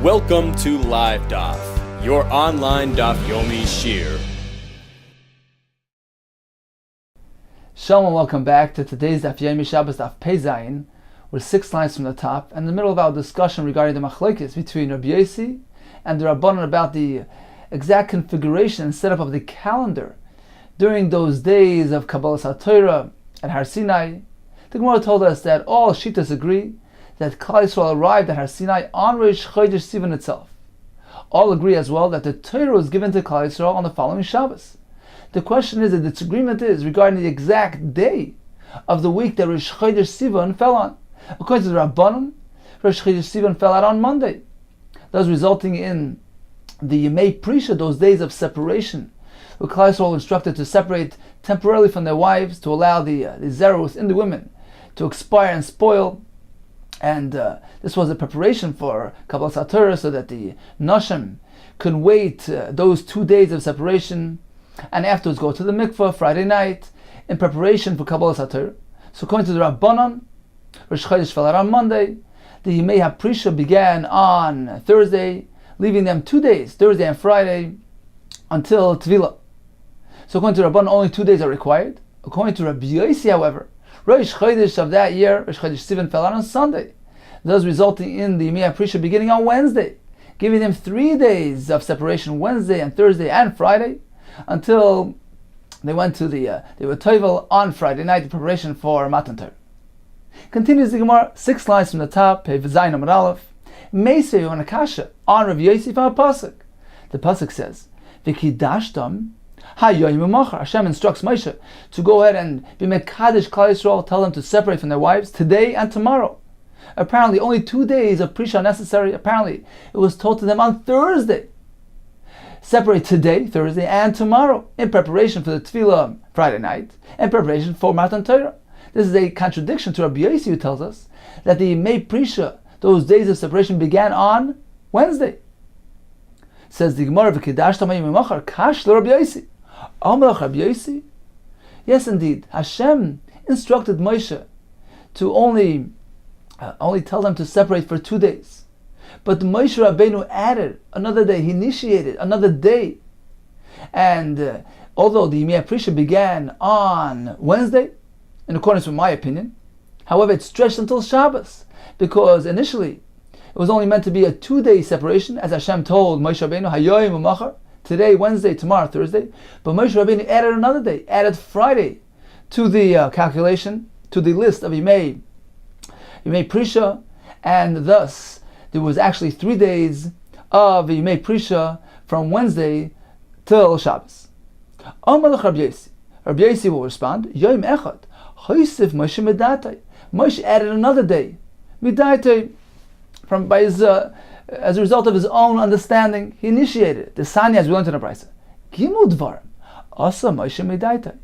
Welcome to Live Daf, your online Daf Yomi Shiur. Shalom and welcome back to today's Daf Yomi Shabbos Daf Pei Zayin. We're 6 lines from the top, and in the middle of our discussion regarding the machlokes between Rabbi Yossi and the Rabbanan about the exact configuration and setup of the calendar during those days of Kabbalas HaTorah at Har Sinai. The Gemara told us that all Shittas agree that Klal Yisrael arrived at Har Sinai on Rosh Chodesh Sivan itself. All agree as well that the Torah was given to Klal Yisrael on the following Shabbos. The question is, the disagreement is regarding the exact day of the week that Rosh Chodesh Sivan fell on. According to the Rabbanan, Rosh Chodesh Sivan fell out on Monday, thus resulting in the Yemei Prisha, those days of separation, where Klal Yisrael instructed to separate temporarily from their wives to allow the zerus in the women to expire and spoil. And this was a preparation for Kabbalas HaTorah, so that the Nashim could wait those 2 days of separation and afterwards go to the mikveh Friday night in preparation for Kabbalas HaTorah. So according to the Rabbanan, Rosh Chodesh fell out on Monday. The Yemei HaPrisha began on Thursday, leaving them 2 days, Thursday and Friday, until Tvilah. So according to Rabbanan, only 2 days are required. According to Rabbi Yossi, however, Rosh Chodesh of that year, Rosh Chodesh Sivan, fell out on Sunday, thus resulting in the Yemei HaPrisha beginning on Wednesday, giving them 3 days of separation, Wednesday and Thursday and Friday, until they went to they were tovel on Friday night in preparation for Matan Torah. Continues the Gemara, 6 lines from the top, Pei V'Zayin Amud Aleph, Meisei on Akasha, on Rav Yossi from a pasuk. The pasuk says, V'kidashtam Hayoyim U'Machar. Hashem instructs Moshe to go ahead and be Mekadesh Klal Yisrael, tell them to separate from their wives today and tomorrow. Apparently, only 2 days of Prisha are necessary. Apparently, it was told to them on Thursday. Separate today, Thursday, and tomorrow in preparation for the Tefillah Friday night, in preparation for Matan Torah. This is a contradiction to Rabbi Yossi, who tells us that the Yemei Prisha, those days of separation, began on Wednesday. Says the Gemara, V'kidashtam Hayoyim U'Machar, Kash L'Rabbi Yossi. Amalach Rabbi Yossi? Yes, indeed. Hashem instructed Moshe to only tell them to separate for 2 days. But Moshe Rabbeinu added another day. He initiated another day. And although the Yemei Prisha began on Wednesday, in accordance with my opinion, however, it stretched until Shabbos, because initially it was only meant to be a 2-day separation, as Hashem told Moshe Rabbeinu, Hayoyim U'Machar, today, Wednesday, tomorrow, Thursday. But Moshe Rabbeinu added another day, added Friday to the calculation, to the list of Yemei Prisha, and thus there was actually 3 days of Yemei Prisha from Wednesday till Shabbos. Amalach Rabbi Yossi. Rabbi Yossi will respond, Yom Echad, Choisif Moshe Midatai. Moshe added another day, Midatai, as a result of his own understanding. He initiated it. The Sanya, as we learned in the Brisa. Gimel Dvarim, Asa Moshe Midatai.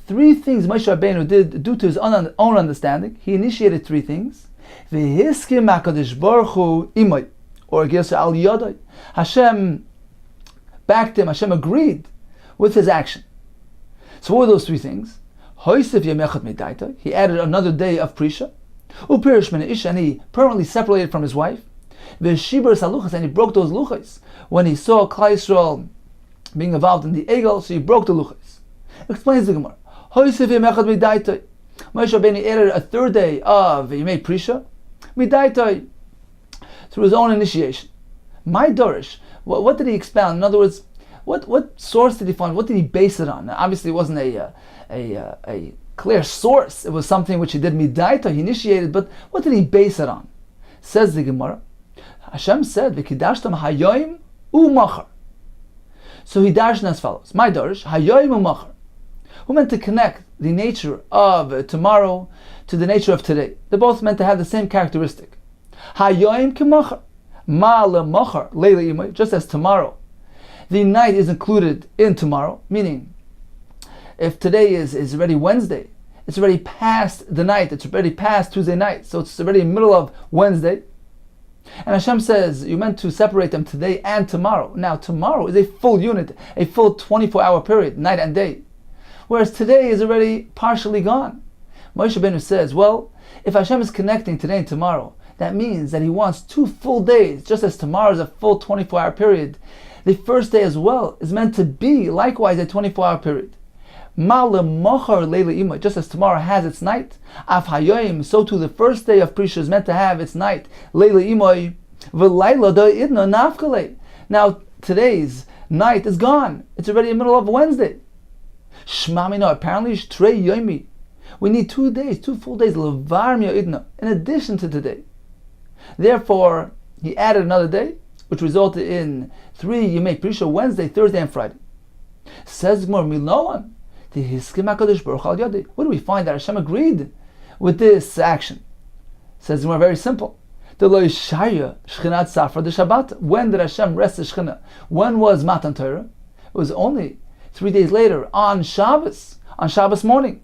3 things Moshe Rabbeinu did due to his own understanding. He initiated 3 things. V'hiskim HaKadosh Baruch Hu imay, or Gilsa al Yadai. Hashem backed him. Hashem agreed with his action. So what were those 3 things? Hoisef Yom Echad Midaita. He added another day of Prisha. Upirish Min Isha, and he permanently separated from his wife. V'shibar Saluchas, and he broke those luchas when he saw Klal Yisrael being involved in the Egel, so he broke the luchas. Explains the Gemara. Hoisef Yom Echad Midaita. Moshe Rabbeinu added a 3rd day of Yemei Prisha, Midaitoi, through his own initiation. My Dorish, what did he expound? In other words, what source did he find? What did he base it on? Now, obviously, it wasn't a clear source. It was something which he did Midaitoi, he initiated, but what did he base it on? Says the Gemara, Hashem said, V'kidashtam Hayoyim U'Machar. So he dashed as follows. My Dorish, Hayoyim U'Machar. Who meant to connect the nature of tomorrow to the nature of today. They're both meant to have the same characteristic. Hayoim k'machar, ma le'machar, leila imay, just as tomorrow. The night is included in tomorrow, meaning if today is already Wednesday, it's already past the night, it's already past Tuesday night, so it's already middle of Wednesday. And Hashem says, you meant to separate them today and tomorrow. Now tomorrow is a full unit, a full 24-hour period, night and day. Whereas today is already partially gone. Moshe Rabbeinu says, well, if Hashem is connecting today and tomorrow, That means that he wants 2 full days, just as tomorrow is a full 24-hour period. The first day as well is meant to be likewise a 24-hour period. Just as tomorrow has its night, so too the first day of Prisha is meant to have its night. Now today's night is gone. It's already in the middle of Wednesday. Apparently, we need 2 days, 2 full days, in addition to today. Therefore, he added another day, which resulted in 3 Yemei Prisha, Wednesday, Thursday, and Friday. Says Gemara, what do we find that Hashem agreed with this action? Says Gemara, very simple. When did Hashem rest the Shechina? When was Matan Torah? It was only 3 days later, on Shabbos morning.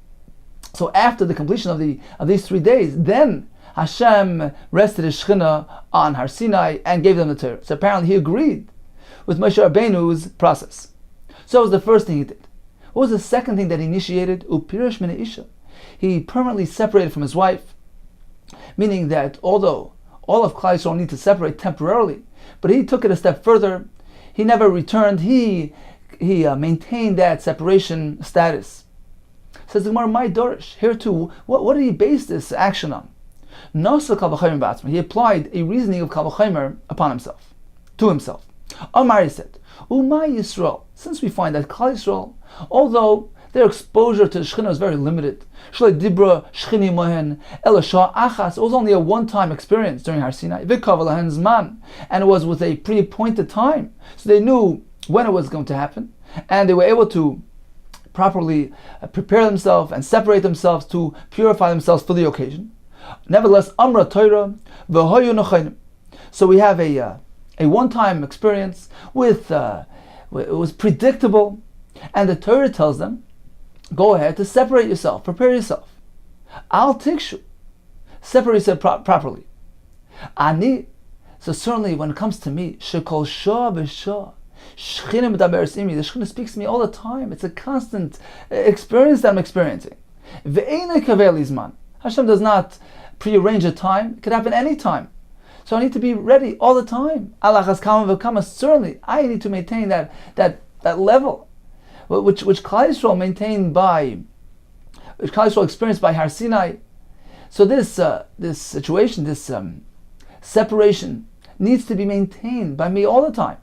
So after the completion of these 3 days, then Hashem rested his Shechina on Har Sinai and gave them the Torah. So apparently he agreed with Moshe Rabbeinu's process. So it was the first thing he did. What was the second thing that he initiated? Upirish min isha. He permanently separated from his wife, meaning that although all of Klal Yisrael need to separate temporarily, but he took it a step further. He never returned. He maintained that separation status. Says the Gemara, my Dorish. Here too, what did he base this action on? He applied a reasoning of Kal V'chomer upon himself, to himself. Omar, he said, Umay Yisrael, since we find that Klal Yisrael, although their exposure to the Shechina is very limited, it was only a one-time experience during Har Sinai, and it was with a pre-appointed time, so they knew when it was going to happen, and they were able to properly prepare themselves and separate themselves to purify themselves for the occasion. Nevertheless, Amra Torah v'hoyu nochayim. So we have a one-time experience with it was predictable, and the Torah tells them, go ahead to separate yourself, prepare yourself. Al tikshu, separate yourself properly. Ani, so certainly when it comes to me, shekol shah b'shah, Shechina medaberes imi, the Shechina speaks to me all the time. It's a constant experience that I'm experiencing. Ve'ena kavel izman. Hashem does not prearrange a time. It could happen any time. So I need to be ready all the time. Allah has kama v'kama. Certainly, I need to maintain that level, which Klal Yisrael maintained which Klal Yisrael experienced by Har Sinai. So this situation, this separation, needs to be maintained by me all the time.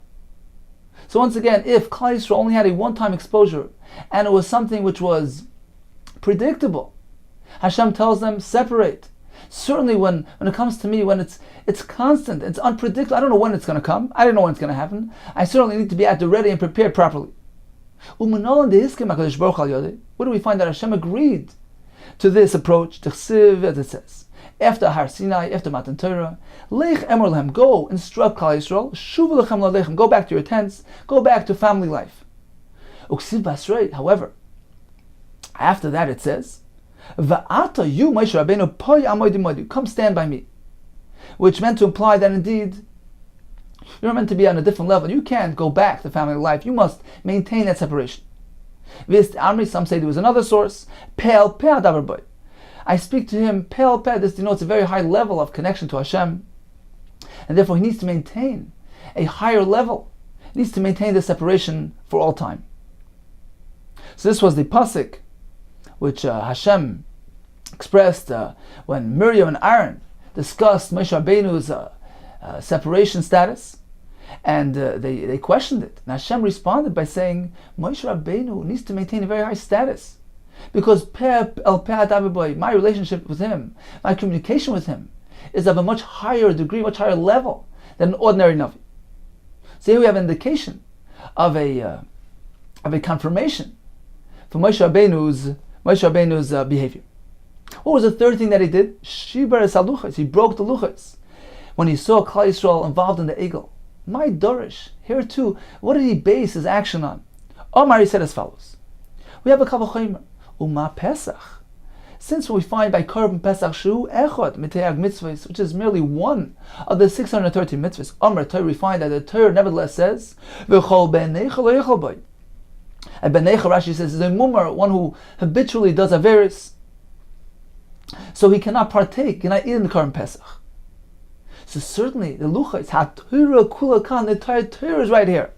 So once again, if Klal Yisrael only had a one-time exposure and it was something which was predictable, Hashem tells them separate. Certainly when it comes to me, when it's constant, it's unpredictable, I don't know when it's going to come, I don't know when it's going to happen, I certainly need to be at the ready and prepared properly. What do we find that Hashem agreed to this approach, as it says, after Har Sinai, after Matan Torah, Lech Emor Lehem, go instruct Klal Yisrael, Shuv Lechem Lechem, go back to your tents, go back to family life. Uksiv Basrei, however, after that it says, Va'ata you Moshe Rabbeinu poi amodim modim, come stand by me, which meant to imply that indeed you're meant to be on a different level. You can't go back to family life. You must maintain that separation. Vist Amri, some say there was another source. Pe'al pe'ad davar boy. I speak to him, pe'al pe'ad. This denotes a very high level of connection to Hashem, and therefore he needs to maintain a higher level. He needs to maintain the separation for all time. So this was the pasuk which Hashem expressed when Miriam and Aaron discussed Moshe Rabbeinu's separation status, and they questioned it. And Hashem responded by saying, Moshe Rabbeinu needs to maintain a very high status, because my relationship with him, my communication with him, is of a much higher degree, much higher level than an ordinary Navi. So here we have an indication of a confirmation for Moshe Rabbeinu's behavior. What was the third thing that he did? Shibar es, he broke the luchos. When he saw Klal Yisrael involved in the Egel, my Dorish, here too, what did he base his action on? Omar, he said as follows. We have a Kal V'chomer, Uma Pesach. Since we find by Korban Pesach Shu Echad Miteyag Mitzvahs, which is merely one of the 630 mitzvahs, Omar Torah, we find that the Torah nevertheless says, V'chol b'neicha lo yechol boy. And b'neicha, Rashi says, is a mumar, one who habitually does averis, so he cannot partake, cannot eat in the Korban Pesach. So certainly the luchos, HaTorah Kula Kan, the entire Torah is right here.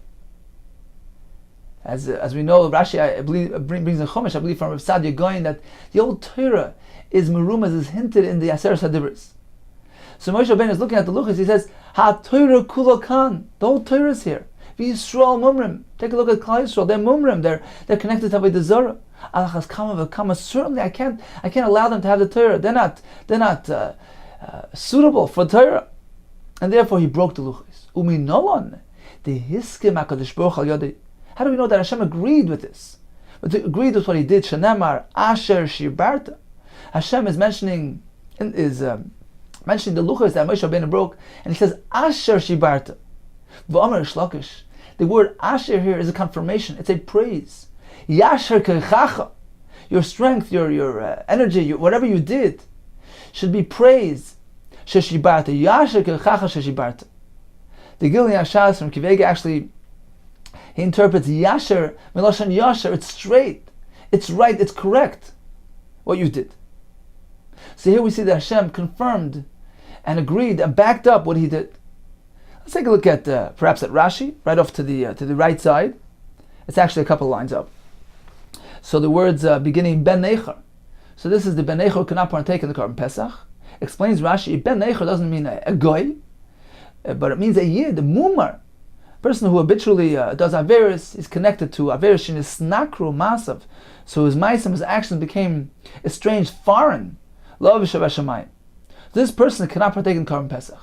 As we know, Rashi, I believe, brings in Chumash, I believe from Rav Sadia Goyin, that the old Torah is merumaz, is hinted in the Aseres HaDibros. So Moshe Rabbeinu is looking at the luchos. He says, "HaTorah Kula Kan." The whole Torah is here. V'Yisrael Mumrim. Take a look at Klal Yisrael. They're Mumrim. They're connected to Avodah Zarah. Alachas Kama v'Kama. Certainly, I can't allow them to have the Torah. They're not suitable for Torah, and therefore he broke the luchos. Uminolon the Hiskim Hakadosh Baruch Al Yodei. How do we know that Hashem agreed with this? But agreed with what he did. Shenemar Asher Shibarta. Hashem is mentioning the luchos that Moshe Rabbeinu broke, and he says Asher Shibarta. V'Amar Shlakish. The word Asher here is a confirmation. It's a praise. Yasher Kechacha. Your strength, your energy, whatever you did, should be praised. Sheshibarta. Yasher Kechacha Sheshibarta. The Gilin Yashas from Kivega actually, he interprets Yasher, Miloshan Yasher, it's straight, it's right, it's correct, what you did. So here we see that Hashem confirmed and agreed and backed up what he did. Let's take a look at perhaps at Rashi, right off to the right side. It's actually a couple of lines up. So the words beginning Ben Necher. So this is the Ben Necher who cannot partake in the Korban Pesach. Explains Rashi, Ben Necher doesn't mean a goy, but it means a yid, a mumar. Person who habitually does Averis is connected to Averis in his snakru masav. So his ma'asim, his actions became estranged, foreign. Lo v'shavashamayim. This person cannot partake in Korban Pesach.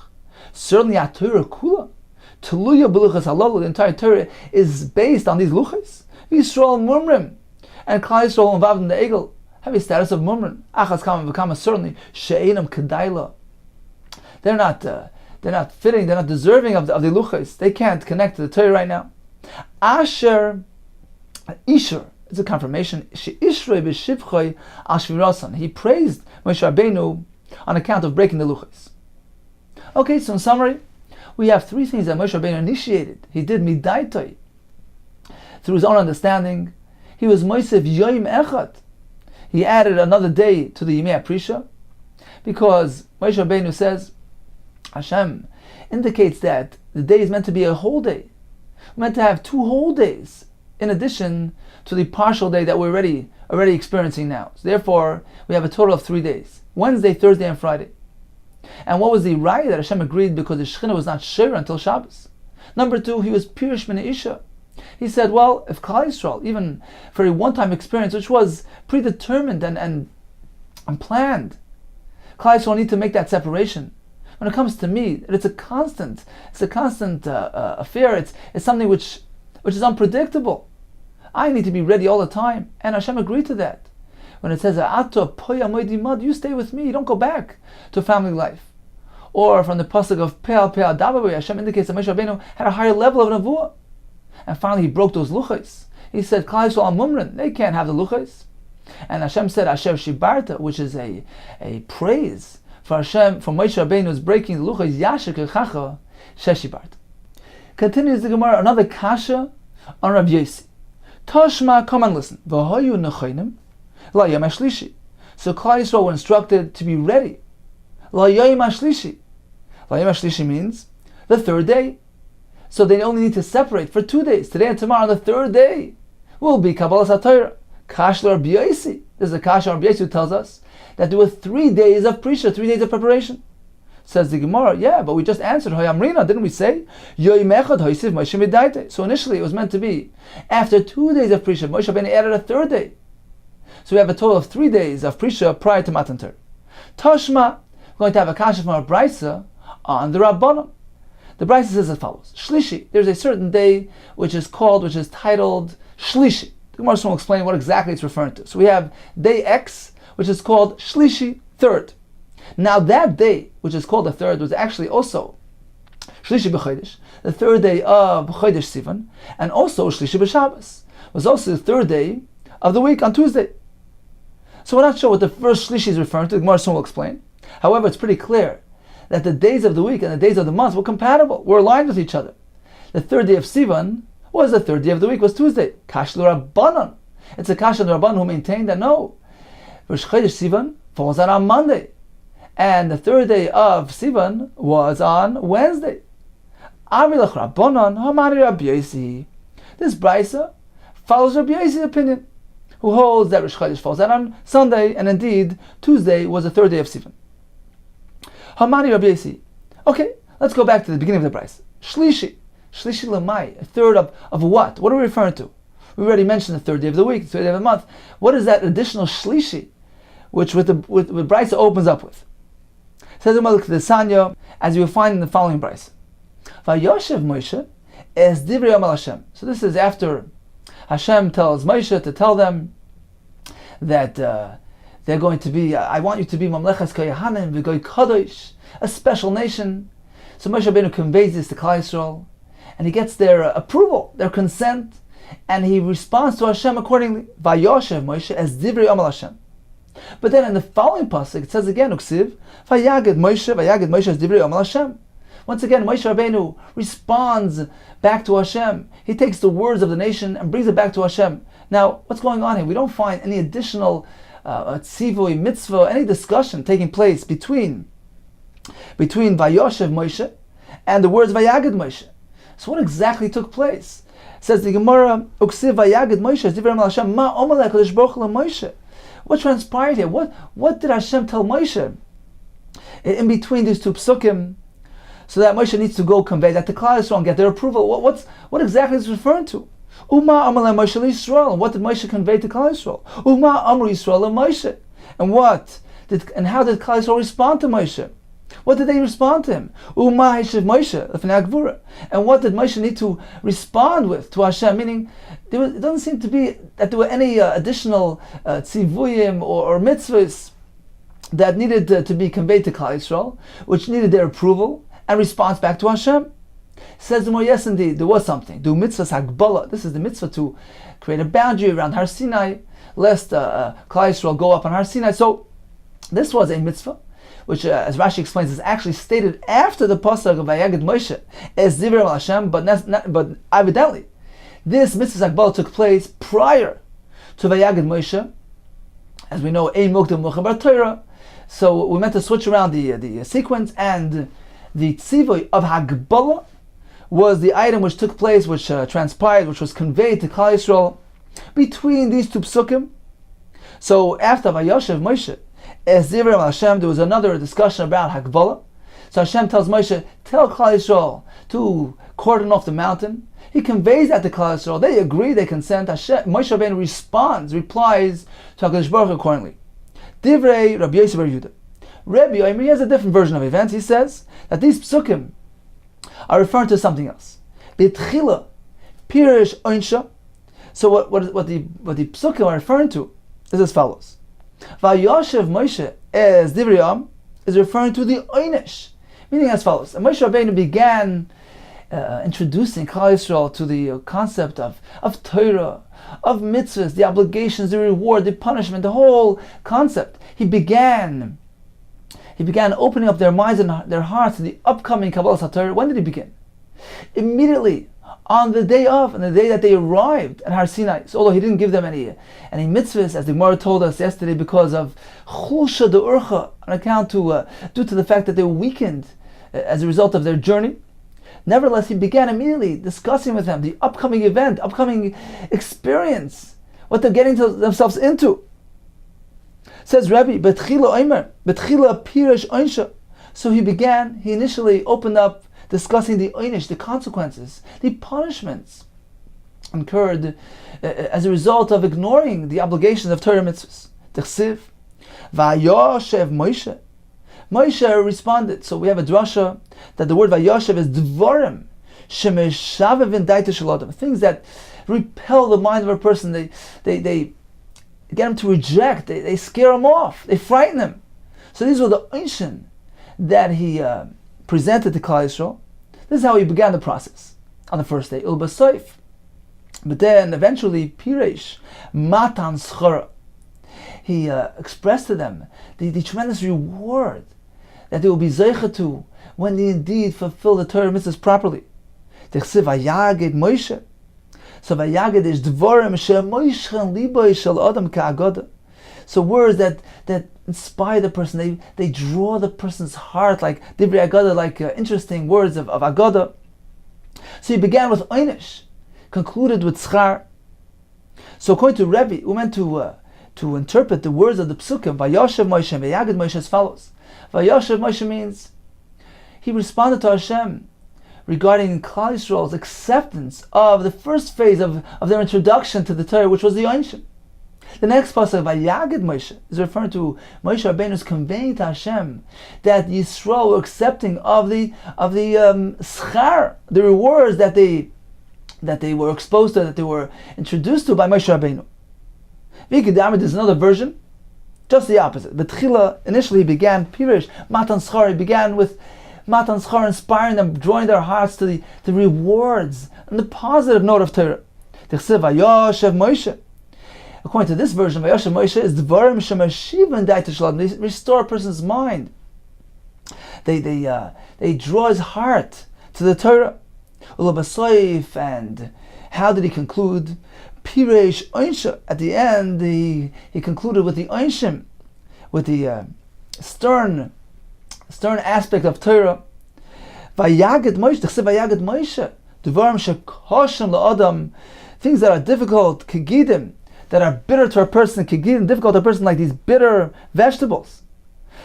Certainly, HaTorah Kula, Teluya b'luchas halalu, the entire Torah is based on these luchas. Yisrael Mumrim, and Klal Yisrael and Vav and the Egel have a status of Mumrim. Achas Kama v'Kama, certainly, She'enam Kedaila. They're not fitting, they're not deserving of the luchos. They can't connect to the Torah right now. Asher Ishur, it's a confirmation. She'ishrei b'shivchoi al shvirasan. He praised Moshe Rabbeinu on account of breaking the luchos. Okay, so in summary, we have three things that Moshe Rabbeinu initiated. He did midaitoi. Through his own understanding, he was Moisef Yoim Echad. He added another day to the Yimei Prisha, because Moshe Rabbeinu says, Hashem indicates that the day is meant to be a whole day. We're meant to have 2 whole days, in addition to the partial day that we're already experiencing now. So therefore, we have a total of 3 days. Wednesday, Thursday, and Friday. And what was the raya that Hashem agreed? Because the Shekhinah was not Shiur until Shabbos. Number 2, he was Pirish Min Isha. He said, well, if Klal Yisrael, even for a one-time experience, which was predetermined and planned, Klal Yisrael need to make that separation. When it comes to me, it's a constant affair. It's something which is unpredictable. I need to be ready all the time, and Hashem agreed to that. When it says you stay with me, you don't go back to family life. Or from the pasuk of Pe'al Pe'al Dabawi, Hashem indicates that Moshe Rabbeinu had a higher level of nevuah. And finally, he broke those luchos. He said, Klal Yisrael Mumrin, they can't have the luchos. And Hashem said, Asher Shibarta, which is a praise for Hashem, for Moshe Rabbeinu's breaking the luchos, Yasher Kechacha Sheshibarta. Continues the Gemara, another kasha on Rav Yossi. Toshma, come and listen. V'hoyu nechonim la'yom hashlishi. So Klal Yisrael were instructed to be ready. La'yom hashlishi. La'yom hashlishi means the 3rd day. So they only need to separate for 2 days. Today and tomorrow, on the 3rd day, will be Kabbalas HaTorah. Kash Rav Yossi. There's a Kash Rav Yossi who tells us that there were 3 days of Prisha, 3 days of preparation. Says the Gemara, yeah, but we just answered Hoyamrina, didn't we say? Yoim Echad Hoysiv Moshe Midaite. So initially it was meant to be after 2 days of Prisha, Moshe Rabbeinu added a 3rd day. So we have a total of 3 days of Prisha prior to Matan Torah. Toshma, we're going to have a kasha from our Brisa on the Rabbanon. The Brisa says as follows: Shlishi, there's a certain day which is titled Shlishi. The Gemara will explain what exactly it's referring to. So we have day X, which is called Shlishi, 3rd. Now that day, which is called the 3rd, was actually also Shlishi b'Chodesh, the 3rd day of Chodesh Sivan, and also Shlishi b'Shabbos, was also the 3rd day of the week on Tuesday. So we're not sure what the first Shlishi is referring to. The Gemara will explain. However, it's pretty clear that the days of the week and the days of the month were compatible, were aligned with each other. The 3rd day of Sivan was the 3rd day of the week, was Tuesday. Kash l'Rabbanan. It's a Kash l'Rabbanan who maintained that no, Rosh Chodesh Sivan falls out on Monday. And the third day of Sivan was on Wednesday. This Brisa follows Rabbi Yosef's opinion, who holds that Rosh Chodesh falls out on Sunday, and indeed Tuesday was the third day of Sivan. Hamani Rabbi Yosef. Okay, let's go back to the beginning of the Brisa. Shlishi Lamai, a third of what? What are we referring to? We already mentioned the third day of the week, the third day of the month. What is that additional Shlishi, which with Brisa opens up with? Says the Sanya, as you will find in the following Brisa. Vayoshev Moshe es divrei Yom Hashem. So this is after Hashem tells Moshe to tell them that they're going to be, I want you to be Mamlechas Koyahanim v'Goy Kadosh, a special nation. So Moshe Rabbeinu conveys this to Klal Yisrael, and he gets their approval, their consent, and he responds to Hashem accordingly. Vayoshev Moshe es divrei Yom Hashem. But then in the following pasuk it says again, Uksiv, Vayagid Moshe es divrei Yom Hashem. Once again, Moshe Rabbeinu responds back to Hashem. He takes the words of the nation and brings it back to Hashem. Now, what's going on here? We don't find any additional tzivui, mitzvah, any discussion taking place between Vayoshev Moshe and the words Vayagid Moshe. So what exactly took place? Says the Gemara, Uksiv Vayagid Moshe, Divrei Hashem, Ma Omalek Kodesh Baruch Hu Moshe. What transpired here? What did Hashem tell Moshe in between these two psukim? So that Moshe needs to go convey that to Klal Yisrael and get their approval. What exactly is it referring to? Uma Amalei Moshe Yisrael. And what did Moshe convey to Klal Yisrael? Uma Amar Yisrael Moshe. And how did Klal Yisrael respond to Moshe? What did they respond to him? Uma Heshiv Moshe Lefnei Gvura. And what did Moshe need to respond with to Hashem? Meaning, it doesn't seem to be that there were any additional tzivuyim or mitzvahs that needed to be conveyed to Klal Yisrael, which needed their approval and response back to Hashem. Says the more, yes indeed, there was something. Do mitzvahs hagbala. This is the mitzvah to create a boundary around Har Sinai, lest Klal Yisrael go up on Har Sinai. So this was a mitzvah, which as Rashi explains is actually stated after the pasuk of Vayagid Moshe as Divrei Hashem, but evidently this mitzvah hagbala took place prior to Vayagid Moshe. As we know, Ein Mokdem Mochabar Torah. So we meant to switch around the sequence, and the tzivui of Hagbala was the item which took place, which transpired, which was conveyed to Klal Yisrael between these two psukim. So after Vayoshev Moshe es divrei Hashem, there was another discussion about Hagbala. So Hashem tells Moshe, tell Klal Yisrael to cordon off the mountain. He conveys that to Klal Yisrael. They agree, they consent. Moshe Rabbeinu replies to HaKadosh Baruch Hu accordingly. Divrei Rabbi Yosef Bar Yehuda. Rabbi Yomi has a different version of events. He says that these psukim are referring to something else. B'tchila pirish oinsha. So what the psukim are referring to is as follows. Vayoshev Moshe as Divrei is referring to the oinish, meaning as follows. And Moshe Rabbeinu began introducing Klal Yisrael to the concept of Torah, of mitzvahs, the obligations, the reward, the punishment, the whole concept. He began opening up their minds and their hearts to the upcoming Kabbalah HaTorah. When did he begin? Immediately on the day that they arrived at Har Sinai. So although he didn't give them any mitzvahs, as the Gemara told us yesterday, because of chulsha de'urcha, on account due to the fact that they were weakened as a result of their journey. Nevertheless, he began immediately discussing with them the upcoming event, upcoming experience, what they're getting themselves into. Says Rabbi, Betchila Omer, Betchila Pirish Oinsha. So he initially opened up discussing the oinish, the consequences, the punishments incurred as a result of ignoring the obligations of Torah mitzvahs. T'chsiv, Vayoshev Moshe. Moshe responded. So we have a drasha that the word Vayoshev is dvarim, shemeshavevin daita shalodam, things that repel the mind of a person. They get him to reject. They scare him off. They frighten him. So these were the oinshin that he presented to Klal Yisrael. This is how he began the process on the first day, Ul Basoif. But then eventually, Piresh, Matan Schara, he expressed to them the tremendous reward that they will be zeicha to when they indeed fulfill the Torah mitzvahs properly. T'chsiv Vayagid Moshe. So Vayagid is dvorim she'moishchen liboy shel adam ka'agoda. So words that inspire the person. They draw the person's heart, like Divrei Agada, like interesting words of Agada. So he began with Einish, concluded with Schar. So according to Rebbe, we meant to interpret the words of the Psukim, Vayoshev Moshe and Vayagid Moshe, as follows. Vayoshev Moshe means he responded to Hashem regarding Klal Yisrael's acceptance of the first phase of their introduction to the Torah, which was the Einshim. The next pasuk, Vayagid Moshe, is referring to Moshe Rabbeinu's conveying to Hashem that Yisrael were accepting of the schar, the rewards that they were exposed to, that they were introduced to by Moshe Rabbeinu. Vikidamid is another version, just the opposite. B'tchila initially began Pirish, Matan Schar, he began with Matan Schar, inspiring them, drawing their hearts to the rewards and the positive note of Torah. T'chsev Vayoshev Moshe. According to this version, Vayoshev Moshe is Dvarim Shemashivan Daita Shalom. They restore a person's mind. They draw his heart to the Torah. Ulabasoif, and how did he conclude? Piresh Einsha. At the end, he concluded with the Einshim, with the stern aspect of Torah. Vayagid Moshe, Vayagid Moshe, Dvarim Shekoshem LaAdam, things that are difficult, Kegidim, that are bitter to a person, Kegidim, difficult to a person, like these bitter vegetables.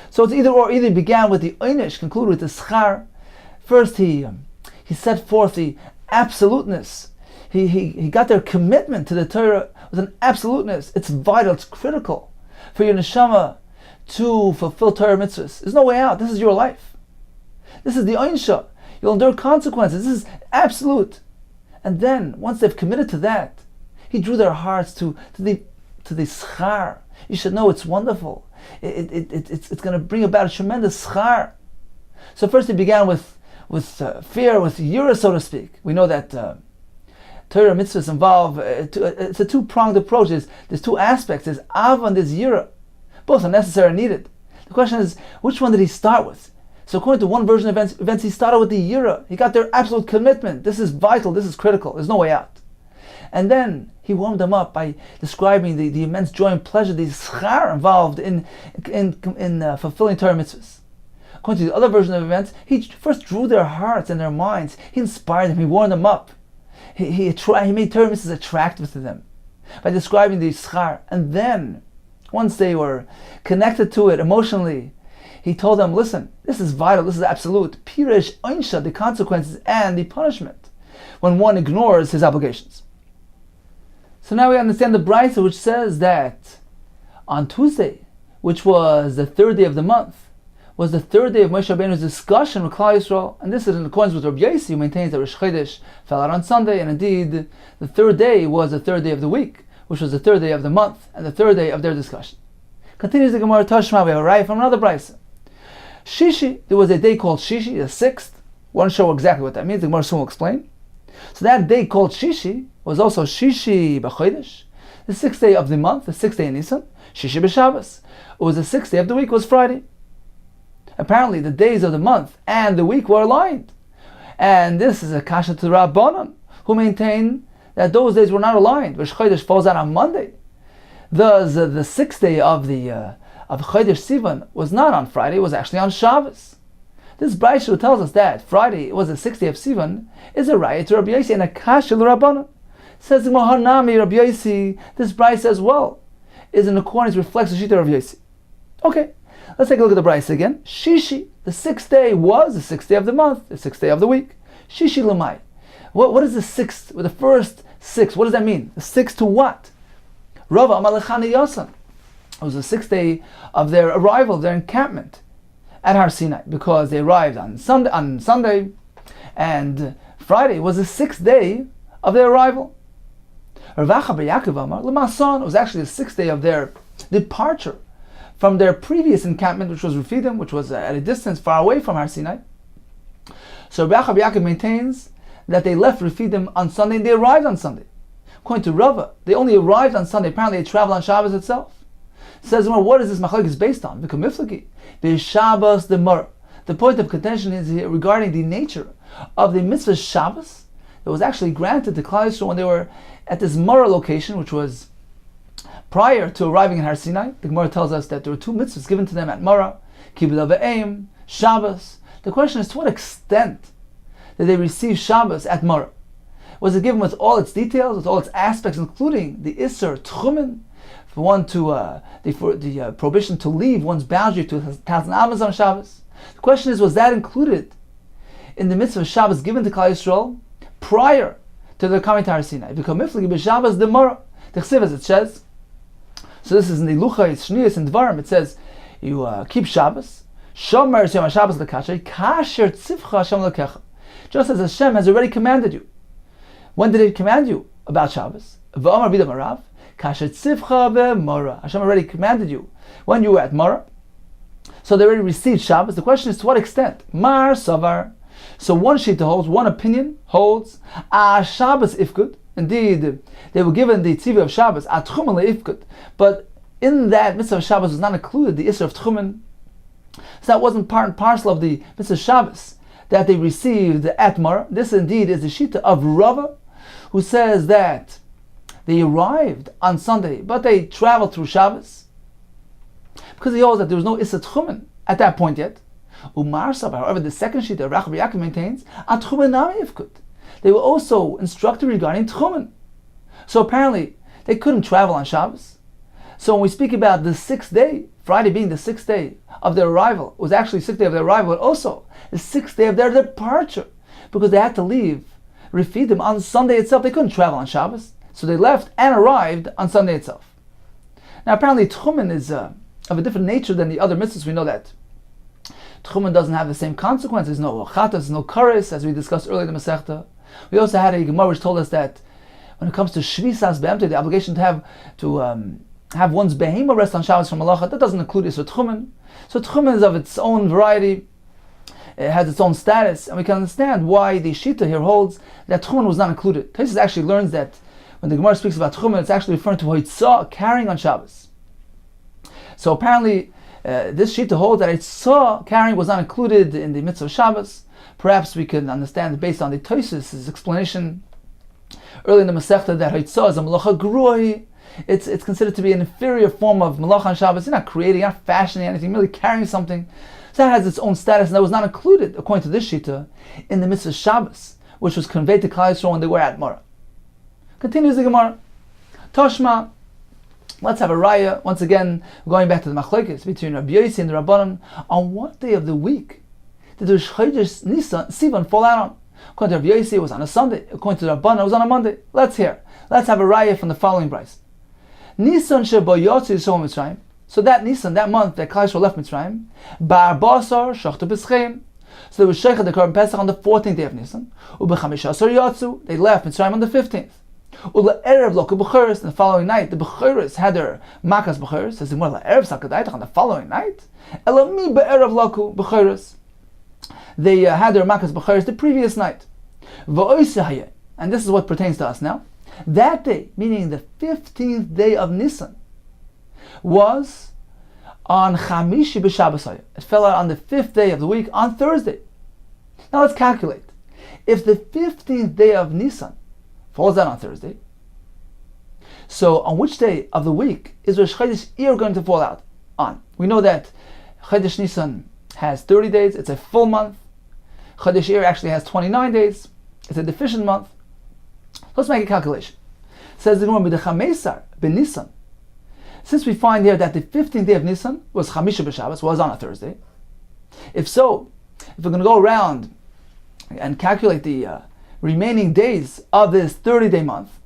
So it's either or. Either began with the Einish, concluded with the Schar. First he set forth the absoluteness. He got their commitment to the Torah with an absoluteness. It's vital, it's critical for your neshama to fulfill Torah mitzvahs. There's no way out. This is your life. This is the Einsha. You'll endure consequences. This is absolute. And then, once they've committed to that, he drew their hearts to the schar. You should know it's wonderful. It's going to bring about a tremendous schar. So first he began with fear, with yira, so to speak. We know that Torah mitzvahs involve, it's a two-pronged approach. There's two aspects. There's av and there's yira. Both are necessary and needed. The question is, which one did he start with? So according to one version of events, he started with the yira. He got their absolute commitment. This is vital, this is critical, there's no way out. And then he warmed them up by describing the immense joy and pleasure, the schar involved in fulfilling Torah mitzvahs. According to the other version of events, he first drew their hearts and their minds. He inspired them, he warmed them up. He made Torah mitzvahs attractive to them by describing the schar. And then, once they were connected to it emotionally, he told them, listen, this is vital, this is absolute. Piresh Einsha, the consequences and the punishment when one ignores his obligations. So now we understand the Brisa, which says that on Tuesday, which was the third day of the month, was the third day of Moshe Rabbeinu's discussion with Klal Yisrael, and this is in accordance with Rabbi Yossi, who maintains that Rosh Chodesh fell out on Sunday, and indeed the third day was the third day of the week, which was the third day of the month, and the third day of their discussion. Continues the Gemara Tashma, we have a raya from another Brisa. Shishi, there was a day called Shishi, the sixth. We want to show exactly what that means. The Gemara soon will explain. So that day called Shishi was also Shishi b'Chodesh, the sixth day of the month, the sixth day in Nisan. Shishi b'Shabbos. It was the sixth day of the week, was Friday. Apparently, the days of the month and the week were aligned, and this is a kasha to Rabbanan, who maintain that those days were not aligned. Rosh Chodesh falls out on Monday. Thus, the sixth day of Chodesh Sivan was not on Friday; it was actually on Shabbos. This Brisa tells us that Friday was the sixth day of Sivan is a raya to Rabbi Yossi and a kasha l'Rabbanan. Says the Mahanami Rabbi Yossi, this Brisa as well is in accordance, reflects the shita of Rabbi Yossi. Okay, let's take a look at the Brisa again. Shishi, the sixth day was the sixth day of the month, the sixth day of the week. Shishi l'mai. What is the sixth? The first six. What does that mean? The sixth to what? Rava Amalechani Yasan. It was the sixth day of their arrival, their encampment at Har Sinai, because they arrived on Sunday, and Friday was the sixth day of their arrival. Ravacha b'Yaakov Amar l'mason. It was actually the sixth day of their departure from their previous encampment, which was Refidim, which was at a distance far away from Har Sinai. So Ravacha b'Yaakov maintains that they left Refidim on Sunday and they arrived on Sunday. According to Rava, they only arrived on Sunday. Apparently, they traveled on Shabbos itself. Says, well, what is this machlokes based on? The Shabbos the Mur. The point of contention is here regarding the nature of the mitzvah Shabbos that was actually granted to Klal Yisrael when they were at this Murah location, which was prior to arriving in Har Sinai, the Gemara tells us that there were 2 mitzvahs given to them at Mara, Kibbutz Avim, Shabbos. The question is, to what extent did they receive Shabbos at Mara? Was it given with all its details, with all its aspects, including the Isser Tchumen, for one to the prohibition to leave one's boundary to 1,000 Avos on Shabbos? The question is, was that included in the mitzvah of Shabbos given to Klal Yisrael prior to their coming to Har Sinai? Because Miflagi b'Shabbos the Mara, the Chsiv, as it says. So this is in the Luchos, Shnius, and Dvarim. It says you keep Shabbos. Shomer Yom Shabbos lekasher kasher tzivcha Hashem lekecha. Just as Hashem has already commanded you. When did He command you about Shabbos? V'amar b'dam arav kasher tzivcha b'Mara. Hashem already commanded you when you were at Mara. So they already received Shabbos. The question is, to what extent? Mar savar. So one shita holds, one opinion holds, Shabbos ifkud. Indeed, they were given the tzivah of Shabbos, atchumen leifkud. But in that mitzvah of Shabbos was not included the isser of tchumen. So that wasn't part and parcel of the mitzvah of Shabbos that they received at Mara. This indeed is the shita of Rava, who says that they arrived on Sunday, but they traveled through Shabbos, because he holds that there was no isser tchumen at that point yet. Umar Sabar, however, the second sheet that Rabbi Yaakov maintains, Atchumen Nami Ifkut. They were also instructed regarding Tchumen. So apparently, they couldn't travel on Shabbos. So when we speak about the 6th day, Friday being the 6th day of their arrival, it was actually the 6th day of their arrival, but also the 6th day of their departure, because they had to leave Refidim on Sunday itself. They couldn't travel on Shabbos. So they left and arrived on Sunday itself. Now apparently, Tchumen is of a different nature than the other mitzvahs. We know that Tchumen doesn't have the same consequences. No chatas, no kares, as we discussed earlier in the Masechta. We also had a Gemara which told us that when it comes to shvisas be'emte, the obligation to have one's behema rest on Shabbos from malacha, that doesn't include Isra Tchumen. So Tchumen is of its own variety. It has its own status, and we can understand why the Shita here holds that Tchumen was not included. Taisus actually learns that when the Gemara speaks about Tchumen, it's actually referring to Hoitzah, carrying on Shabbos. So apparently, this Shita holds that Hoitzah carrying was not included in the mitzvah of Shabbos. Perhaps we can understand, based on the Taisus' explanation early in the Masechta, that Hoitzah is a malacha groi. It's considered to be an inferior form of malacha on Shabbos. You're not creating, you're not fashioning anything, merely carrying something. So that has its own status, and that was not included, according to this Shita, in the mitzvah Shabbos, which was conveyed to Klal Yisrael when they were at Mara. Continues the Gemara. Toshma. Let's have a raya. Once again, going back to the machlokes between Rabbi Yossi and the Rabbanon. On what day of the week did the Chodesh Nisan Sivan fall out on? According to Rabbi Yossi, it was on a Sunday. According to the Rabbanon, it was on a Monday. Let's hear. Let's have a raya from the following brayso. Nisan shebo yotzi Yisrael Mitzrayim. So that Nisan, that month that Klal Yisrael left Mitzrayim, Bar Basar Shachtu B'Schem. So they were sheicha the Korban Pesach on the 14th day of Nisan. Ubechamisha Yotzu. They left Mitzrayim on the 15th. Erev Loku B'Cheres, and the following night, the B'Cheres had their Makas B'Cheres. Says the Gemara, Erev Sakadaitach, on the following night. Elami Be'erev Loku B'Cheres. They had their Makas B'Cheres the previous night. V'Oisehayeh, and this is what pertains to us now. That day, meaning the 15th day of Nisan, was on Chamishi B'Shabbos. It fell out on the 5th day of the week, on Thursday. Now let's calculate. If the 15th day of Nisan falls out on Thursday, so on which day of the week is Rosh Chodesh Iyar going to fall out on? We know that Chodesh Nisan has 30 days, it's a full month. Chodesh Iyar actually has 29 days, it's a deficient month. Let's make a calculation. Says the Gemara, B'Dechamesar B'Nisan. Since we find here that the 15th day of Nisan was Chamisha B'Shabbos, was on a Thursday. If so, if we're going to go around and calculate the remaining days of this 30-day month,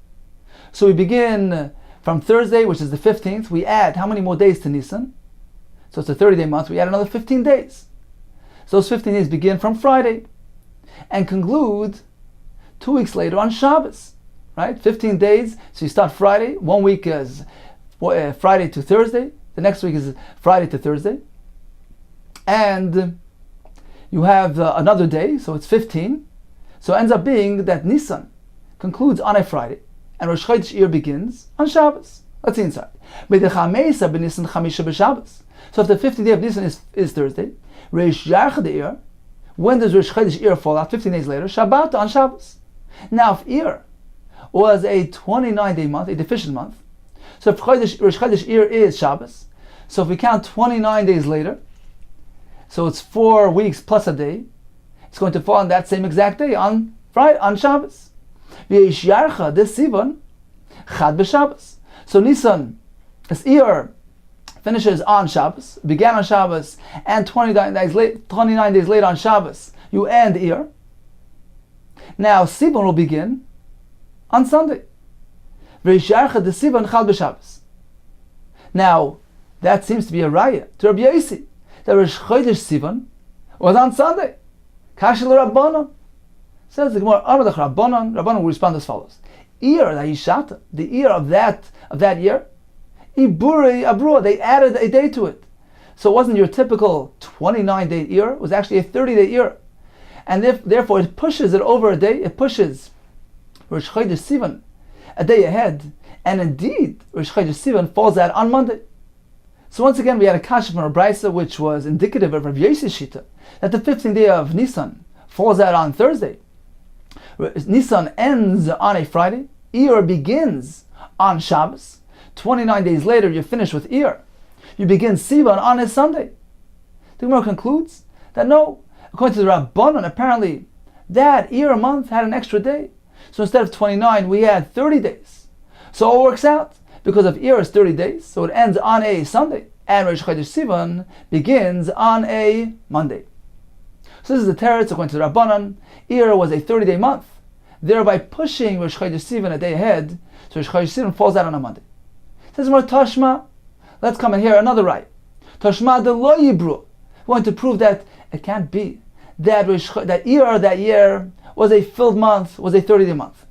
so we begin from Thursday, which is the 15th, we add how many more days to Nisan? So it's a 30-day month, we add another 15 days. So those 15 days begin from Friday and conclude 2 weeks later on Shabbos, right? 15 days, so you start Friday, 1 week is Friday to Thursday, the next week is Friday to Thursday, and you have another day, so it's 15. So it ends up being that Nisan concludes on a Friday, and Rosh Chodesh Iyar begins on Shabbos. Let's see inside. So if the 15th day of Nisan is Thursday, Reish Yarchad Iyar, when does Rosh Chodesh Iyar fall out? 15 days later, Shabbat on Shabbos. Now if Iyar was a 29-day month, a deficient month, So if Rosh Chodesh Iyar is Shabbos, so if we count 29 days later, so it's 4 weeks plus a day, it's going to fall on that same exact day, on Friday, on Shabbos. V'yesh Yarcha, this Sivan, Chad b'Shabbos. So Nisan, this Iyar, finishes on Shabbos, began on Shabbos, and 29 days later on Shabbos, you end Iyar. Now Sivan will begin on Sunday. V'yesh Yarcha, the Sivan, Chad b'Shabbos. Now, that seems to be a raya to Rabbi Yossi, that Rosh Chodesh Sivan was on Sunday. Kashel Rabbanon. Says the Gemara, Amalach Rabbanon. Rabbanon will respond as follows: Iyar that Yishata, the Iyar of that year, Iburi Abrua, they added a day to it. So it wasn't your typical 29-day Iyar; it was actually a 30-day Iyar, and therefore it pushes it over a day. It pushes Rosh Chodesh Sivan a day ahead, and indeed Rosh Chodesh Sivan falls out on Monday. So once again, we had a kasha from a brisa which was indicative of Rabbi Yossi's shita, that the 15th day of Nisan falls out on Thursday. Nisan ends on a Friday. Iyar begins on Shabbos. 29 days later, you finish with Iyar. You begin Sivan on a Sunday. The Gemara concludes that no, according to the Rabbanon, apparently that Iyar month had an extra day. So instead of 29, we had 30 days. So it works out. Because of Iyar is 30 days, so it ends on a Sunday, and Rosh Chodesh Sivan begins on a Monday. So this is the teretz according to the Rabbanan. Iyar was a 30-day month, thereby pushing Rosh Chodesh Sivan a day ahead, so Rosh Chodesh Sivan falls out on a Monday. It says more Tashma. Let's come and hear another right. Tashma de lo yibru. We want to prove that it can't be that Iyar that year was a filled month, was a 30-day month,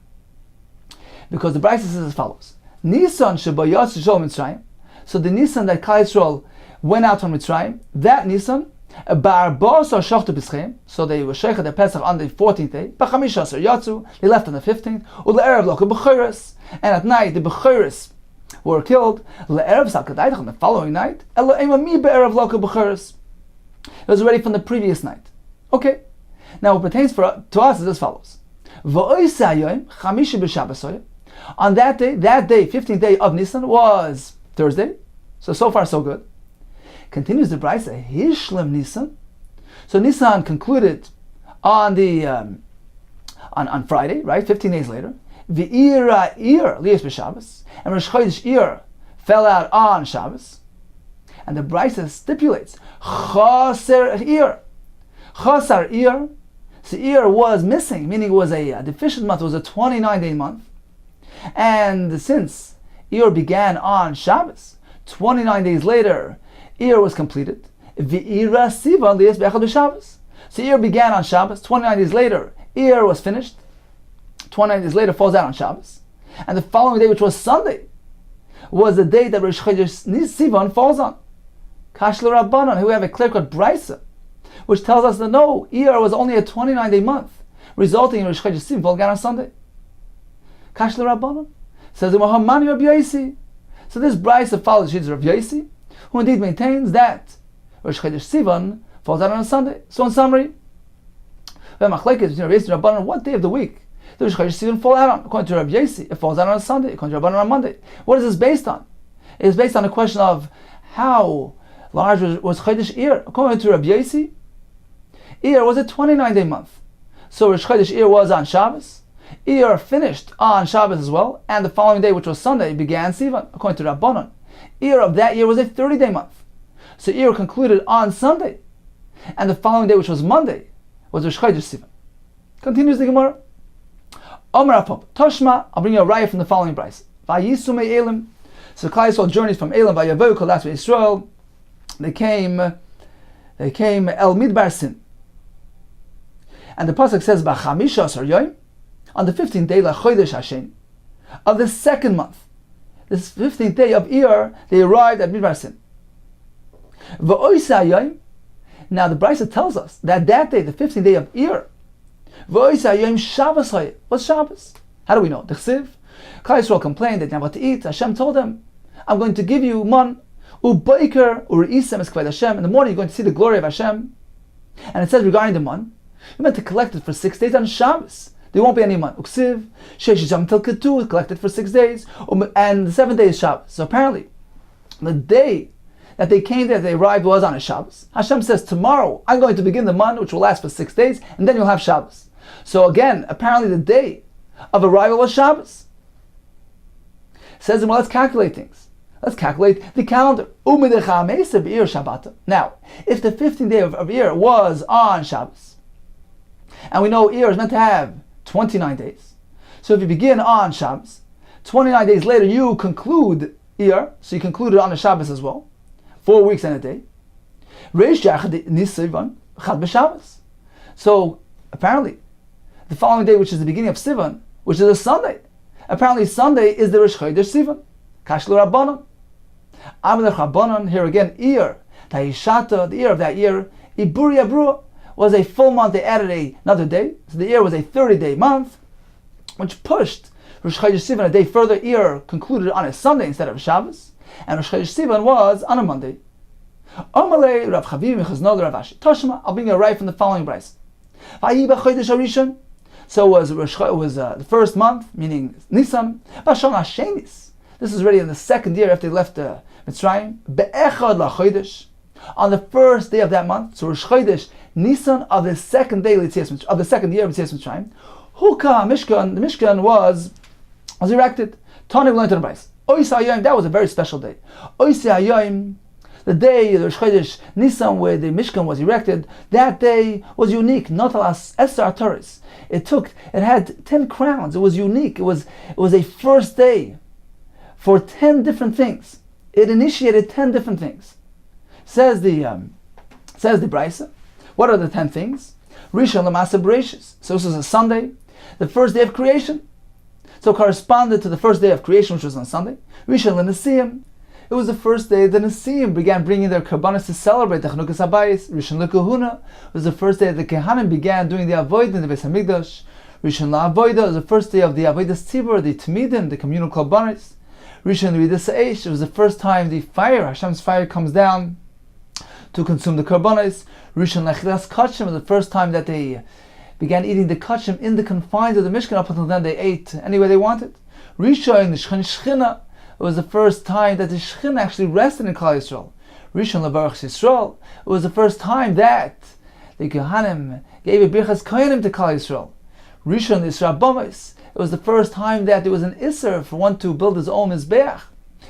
because the Brisa says as follows. Nisan shebayas Yisrael Mitzrayim. So the Nisan that Klal Yisrael went out from Mitzrayim, that Nisan, ba'arba'os shachtu b'schem. So they were sheikha their Pesach on the 14th day. B'chamisha asar yatzu. They left on the 15th. U'le'erev loka b'chayres. And at night the b'chayres were killed. Le'erev salkadaitach on the following night. Elo'ema mi be'erev loka b'chayres. It was already from the previous night. Okay. Now what pertains to us is as follows. V'oisei yom chamishi b'shabbasoyim. On that day, 15th day of Nisan, was Thursday. So far so good. Continues the Brisa, Hishlim Nisan. So Nisan concluded on the on Friday, right? 15 days later. V'ira Iyar liyas b'Shabbos, and Rosh Chodesh Iyar fell out on Shabbos. And the Brisa stipulates Chaser Iyar. Chasar Iyar. So Iyar was missing, meaning it was a deficient month. It was a 29-day month. And since Iyar began on Shabbos, 29 days later, Iyar was completed. V'ira Sivan liyas b'echad b'Shabbos. So Iyar began on Shabbos. 29 days later, Iyar was finished. 29 days later, falls out on Shabbos. And the following day, which was Sunday, was the day that Rosh Chodesh Sivan falls on. Kashel Rabbanon, here we have a clear-cut brisa, which tells us that no, Iyar was only a 29-day month, resulting in Rosh Chodesh Sivan falling out on Sunday. Kashel Rabbanon says the Muhammadi Rabbi Yossi. So this brisa follows the Rabbi Yossi, who indeed maintains that Rosh Chodesh Sivan falls out on a Sunday. So in summary, we have machlekes between Rabbi Yossi and Rabbanon. What day of the week does Rosh Chodesh Sivan fall out on? According to Rabbi Yossi, it falls out on a Sunday. According to Rabbanon, on Monday. What is this based on? It is based on the question of how large was Chodesh Iyar. According to Rabbi Yossi, Iyar was a 29-day month. So Rosh Chodesh Iyar was on Shabbos. Iyar finished on Shabbos as well, and the following day, which was Sunday, began Sivan. According to Rabbanon, Iyar of that year was a 30-day month. So Iyar concluded on Sunday, and the following day, which was Monday, was Rosh Chodesh Sivan. Continues the Gemara. Omer Apop, Toshma, I'll bring you a raya from the following brayse. Vayisu Elim. So Klal Yisrael journeys from Elim, Vayavu Kol Asbei Yisrael. They came El Midbar Sin. And the pasuk says, B'chamisha asar yom, on the 15th day, LaChodesh Hashem, of the second month, this 15th day of Iyar, they arrived at Midbar Sin. V'oisei yom. Now the Brisa tells us that day, the 15th day of Iyar, V'oisei yom Shabbos hayeh. What's Shabbos? How do we know? D'chsiv. Klal Yisrael complained that they didn't have what to eat. Hashem told them, I'm going to give you man, u'baiker u're'isem es kved Hashem. In the morning you're going to see the glory of Hashem. And it says regarding the man, you're meant to collect it for 6 days on Shabbos. There won't be any man. Uksiv, Sheish Yom Til Ketu, collected for 6 days, and the 7th day is Shabbos. So apparently, the day that they came there, they arrived, was on a Shabbos. Hashem says, tomorrow I'm going to begin the month, which will last for 6 days, and then you'll have Shabbos. So again, apparently the day of arrival was Shabbos. Says, well, let's calculate things. Let's calculate the calendar. Now, if the 15th day of Iyar was on Shabbos, and we know Iyar is meant to have 29 days, so if you begin on Shabbos, 29 days later you conclude Iyar, so you concluded on a Shabbos as well, 4 weeks and a day. So apparently, the following day, which is the beginning of Sivan, which is a Sunday, apparently Sunday is the Rosh Chodesh Sivan. Kashlu Rabbanon. Amalech Rabbanon, here again, Iyar, Tahishata, the Iyar of that year, Iburi Abrua, was a full month. They added another day, so the Iyar was a 30-day month, which pushed Rosh Chodesh Sivan a day further. Iyar concluded on a Sunday instead of Shabbos, and Rosh Chodesh Sivan was on a Monday. Amalei Rav Chaviv Mechazno Rav Ashi. Toshma, I'll bring you right from the following brayso. Vayiba Chodesh Harishon. So it was the first month, meaning Nisan. Bashon Hashenis. This is already in the 2nd year after they left Mitzrayim. Be'echad lachodesh. On the 1st day of that month, so Rosh Chodesh Nisan of the 2nd day of the 2nd year of Mitzrayim. Huka Mishkan. The Mishkan was erected. Tanav learned in the brayso. Oisei Hayom. That was a very special day. Oisei Hayom. The day, the Rosh Chodesh Nisan, where the Mishkan was erected, that day was unique. Notalas Esar Torres. It had 10 crowns. It was unique. It was a first day for 10 different things. It initiated 10 different things. Says the brayso. What are the 10 things? Rishon L'Maaseh Bereshis. So this is a Sunday, the first day of creation. So it corresponded to the first day of creation, which was on Sunday. Rishon L'Nesiyim. It was the first day the Nesiim began bringing their karbanos to celebrate the Chanukas Habayis. Rishon LeKahuna was the first day the Kehanim began doing the Avodah in the Beis Hamikdash. Rishon LaAvodah was the first day of the Avodas Tzibur, the Tmidim, the communal karbanos. Rishon L'Ridas Eish, it was the first time the fire, Hashem's fire, comes down to consume the karbanos. Rishon L'Achilas Kachim was the first time that they began eating the kachim in the confines of the Mishkan. Up until then they ate any way they wanted. Rishon L'Shchina, it was the first time that the Shekhinah actually rested in Klal Yisrael. Rishon L'Baruch Yisrael. It was the first time that the Kohanim gave a Birchas Kohanim to Klal Yisrael. Rishon L'Isra Bomis. It was the first time that there was an Isser for one to build his own Mizbeach.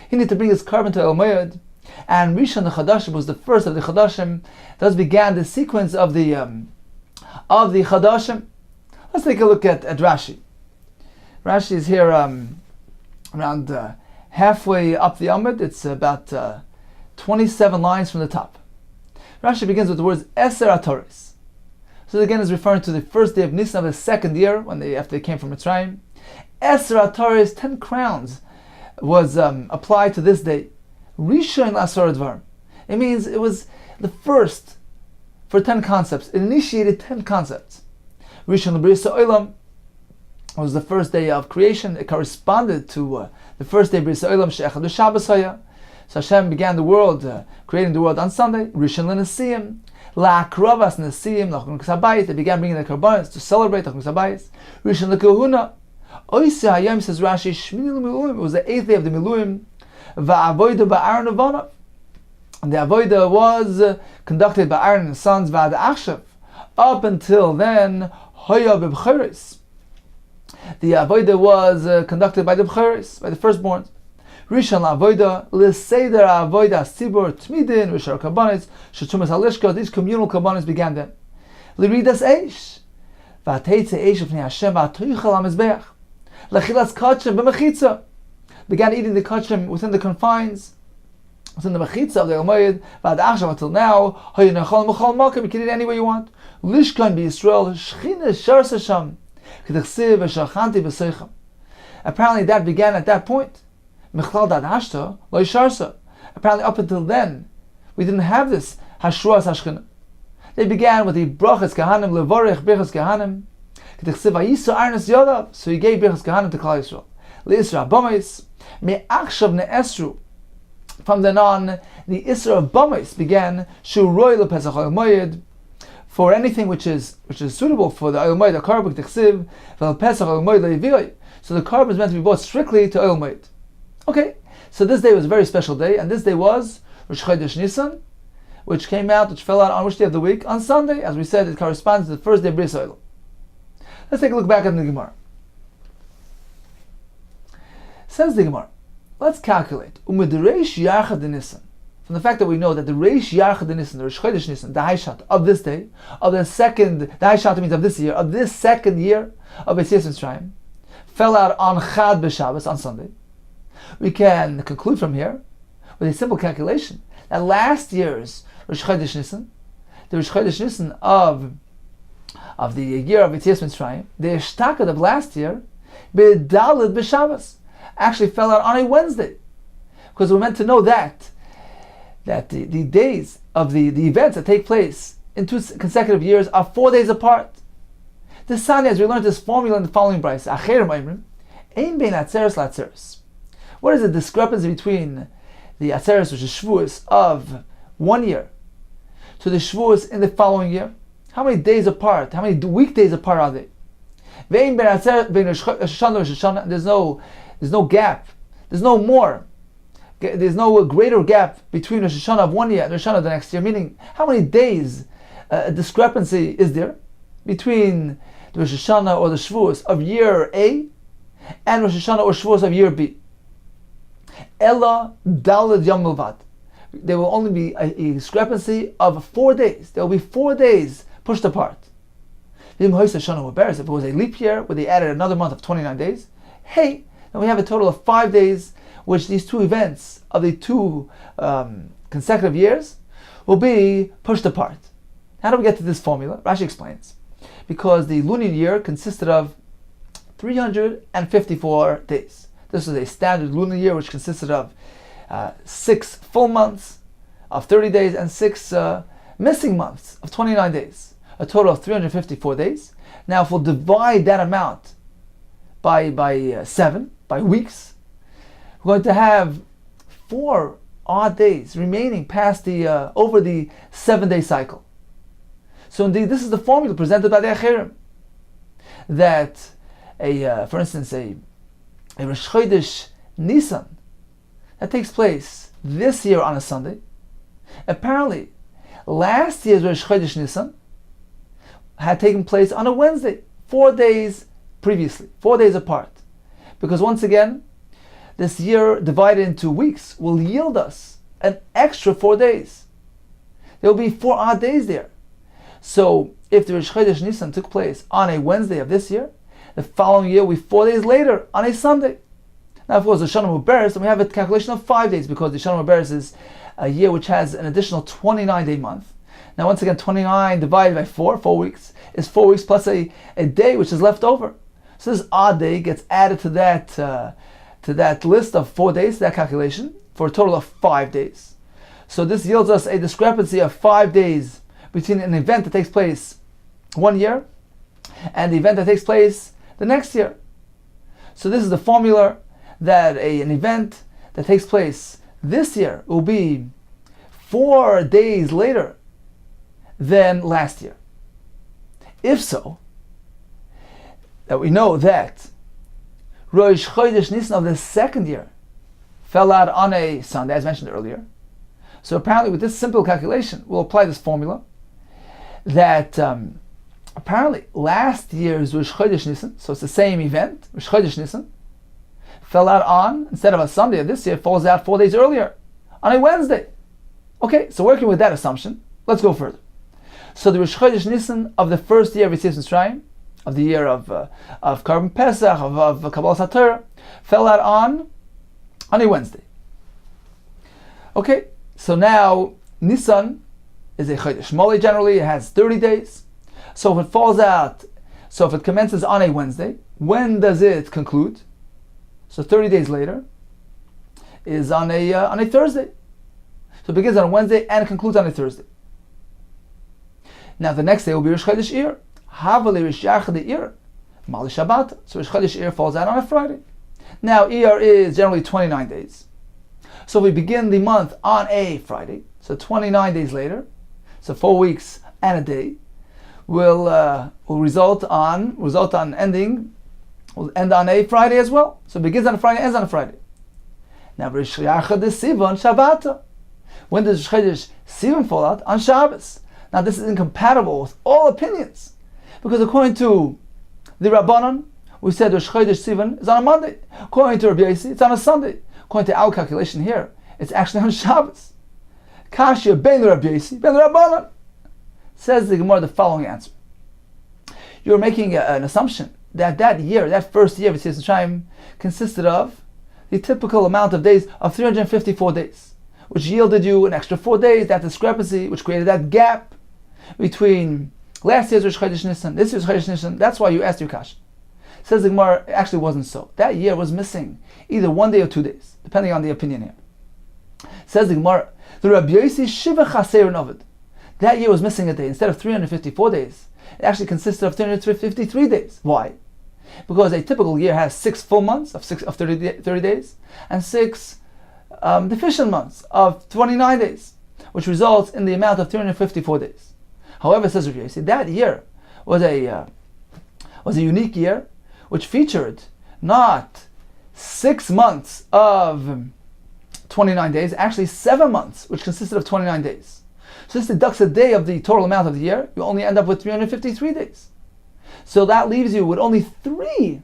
He needed to bring his carbon to El Moed. And Rishon the Chadashim was the first of the Chadashim. Thus began the sequence of the Chadashim. Let's take a look at Rashi. Rashi is here around halfway up the Amud. It's about 27 lines from the top. Rashi begins with the words Eser HaTorah. So again is referring to the first day of Nisan of the 2nd year, after they came from Mitzrayim. Eser HaTorah, 10 crowns, was applied to this day. Rishon L'Asar Dvarim. It means it was the first for 10 concepts. It initiated 10 concepts. Rishon L'Bris Ha'olam was the first day of creation. It corresponded to the first day of Bris Ha'olam She'echad Shabbos Haya. So Hashem began the world, creating the world on Sunday. Rishon L'Nesiyim. La'akravas Nesiyim, L'Chanukas Habayis. They began bringing their karbanos to celebrate L'Chanukas Habayis. Rishon L'Kahuna. Oisei Hayom, says Rashi, Shmini L'Miluim. It was the 8th day of the Miluim. Va'avodah ba'Aaron Avanav. And the Avodah was conducted by Aaron and his sons, Va'ad Achshav. Up until then, Hoya B'Bcheres. The Avodah was conducted by the Bcheres, by the firstborns. Rishon LaAvodah, L'Seder Avodah Sibur Tmidin, Rishon Karbanis, Shechumas Halishka. These communal karbanis began then. L'Ridas Eish. Va'teitze Eish V'nei Hashem Va'atoichel HaMizbeach. L'Chilas Kachim B'Mechitza. Began eating the kachim within the confines, within the mechitza of the Almoyed, V'ad Achshav until now, Hoya Nechol M'chol Makom, you can eat any way you want. Lishkan B'Yisrael, Shechina Shars Hashem, K'dechsiv V'Shachanti V'Seicham. Apparently that began at that point. Mechlal Dad Hashta, Lo Yisharsa. Apparently up until then, we didn't have this Hashruas Hashchina. They began with the Brachas Kahanim, Levorech Birchas Kahanim, K'dechsiv V'Yisa Arnes Yodav, so he gave Birchas Kahanim to Klal Yisrael. L'Isra Bomis, Me'achshav Ne'esru. From then on, the Isra of Bomis began, Shu Roy LePesach HaMoyed, for anything which is suitable for the Oil Moed, the Karban Tichsiv, Vel Pesach Oil Moed Le'iviyoi. So the Karban is meant to be bought strictly to Oil Moed. Okay, so this day was a very special day, and this day was Rosh Chodesh Nisan, which fell out on which day of the week? On Sunday. As we said, it corresponds to the first day of Bris Oil. Let's take a look back at the Gemara. Says the Gemara, let's calculate. Umid-reish Yachad Nisan. From the fact that we know that the Reish Yachad Nisan, the Rosh Chodesh Nisan, the Haishat of this day, of the second, the Haishat means of this year, of this second year of Yetzias Mitzrayim, fell out on Chad B'Shabbos, on Sunday. We can conclude from here with a simple calculation that last year's Rosh Chodesh Nisan, the Rosh Chodesh Nisan of the year of Yetzias Mitzrayim, the Ishtakad of last year, B'Daled B'Shabbos, actually fell out on a Wednesday, because we're meant to know that the days of the events that take place in 2 consecutive years are 4 days apart. This Sani, as we learned this formula in the following brayso, Acherim Oimrim, Ein bein Atzeres la'Atzeres. What is the discrepancy between the Atzeres, which is Shavuos, of 1 year, to the Shavuos in the following year? How many days apart? How many weekdays apart are they? Ve'ein bein Atzeres bein Rosh Hashanah Rosh Hashanah. There's no gap. There's no more. There's no greater gap between Rosh Hashanah of 1 year and Rosh Hashanah of the next year. Meaning, how many days discrepancy is there between the Rosh Hashanah or the Shavuos of year A and Rosh Hashanah or Shavuos of year B? Ella Daled Yom Milvad. There will only be a discrepancy of 4 days. There will be 4 days pushed apart. If it was a leap year where they added another month of 29 days, then we have a total of 5 days, which these two events of the 2 consecutive years will be pushed apart. How do we get to this formula? Rashi explains. Because the lunar year consisted of 354 days. This is a standard lunar year which consisted of 6 full months of 30 days and 6 missing months of 29 days. A total of 354 days. Now if we'll divide that amount by 7, by weeks, we're going to have 4 odd days remaining past the over the 7-day cycle. So indeed, this is the formula presented by the Acherim, that for instance, a Rosh Chodesh Nisan that takes place this year on a Sunday. Apparently, last year's Rosh Chodesh Nisan had taken place on a Wednesday, 4 days previously, 4 days apart. Because once again, this year divided into weeks will yield us an extra 4 days. There will be 4 odd days there. So if the Rosh Chodesh Nisan took place on a Wednesday of this year, the following year will be 4 days later on a Sunday. Now if it was a Shana Muberes, then we have a calculation of 5 days, because the Shana Muberes is a year which has an additional 29-day month. Now once again, 29 divided by 4 weeks, is 4 weeks plus a day which is left over. So this odd day gets added to that list of 4 days, that calculation, for a total of 5 days. So this yields us a discrepancy of 5 days between an event that takes place 1 year and the event that takes place the next year. So this is the formula that an event that takes place this year will be 4 days later than last year. If so, that we know that Rosh Chodesh Nisan of the second year fell out on a Sunday, as mentioned earlier. So apparently with this simple calculation, we'll apply this formula that apparently last year's Rosh Chodesh Nisan, so it's the same event, Rosh Chodesh Nisan, fell out on, instead of a Sunday of this year, falls out 4 days earlier, on a Wednesday. Okay, so working with that assumption, let's go further. So the Rosh Chodesh Nisan of the first year of Yetzias Mitzrayim, of the year of Karban Pesach, of Kabbalah HaTorah, fell out on a Wednesday. Okay, so now Nisan is a Chodesh Moli generally, it has 30 days. So if it falls out, so if it commences on a Wednesday, when does it conclude? So 30 days later is on a Thursday. So it begins on a Wednesday and it concludes on a Thursday. Now the next day will be Rosh Chodesh Iyar. Havali Rosh Yachad Iyar, Mali Shabbat. So Rosh Chodesh Iyar falls out on a Friday. Now Iyar is generally 29 days. So we begin the month on a Friday. So 29 days later, so 4 weeks and a day. will result on ending, will end on a Friday as well. So it begins on a Friday, ends on a Friday. Now, when does Chodesh Sivan fall out? On Shabbos. Now, this is incompatible with all opinions, because according to the Rabbanon, we said Rosh Chodesh Sivan is on a Monday. According to Rabbi Yossi, it's on a Sunday. According to our calculation here, it's actually on Shabbos. Kashya ben Rabbi Yossi, ben Rabbanon. Says the Gemara the following answer. You're making an assumption that year, that first year of Yetzias Mitzrayim, consisted of the typical amount of days of 354 days, which yielded you an extra 4 days, that discrepancy, which created that gap between last year's Rosh Chodesh Nisan, this year's Chodesh Nisan. That's why you asked your kasha. Says the Gemara, it actually wasn't so. That year was missing either 1 day or 2 days, depending on the opinion here. Says the Gemara, the Rabbi Yossi Shiva Chaser Novid. That year was missing a day. Instead of 354 days, it actually consisted of 353 days. Why? Because a typical year has 6 full months of 30 days, and 6 deficient months of 29 days, which results in the amount of 354 days. However, says Rabbi Yossi, that year was a unique year, which featured not 6 months of 29 days, actually 7 months, which consisted of 29 days. So this deducts a day of the total amount of the year. You only end up with 353 days. So that leaves you with only 3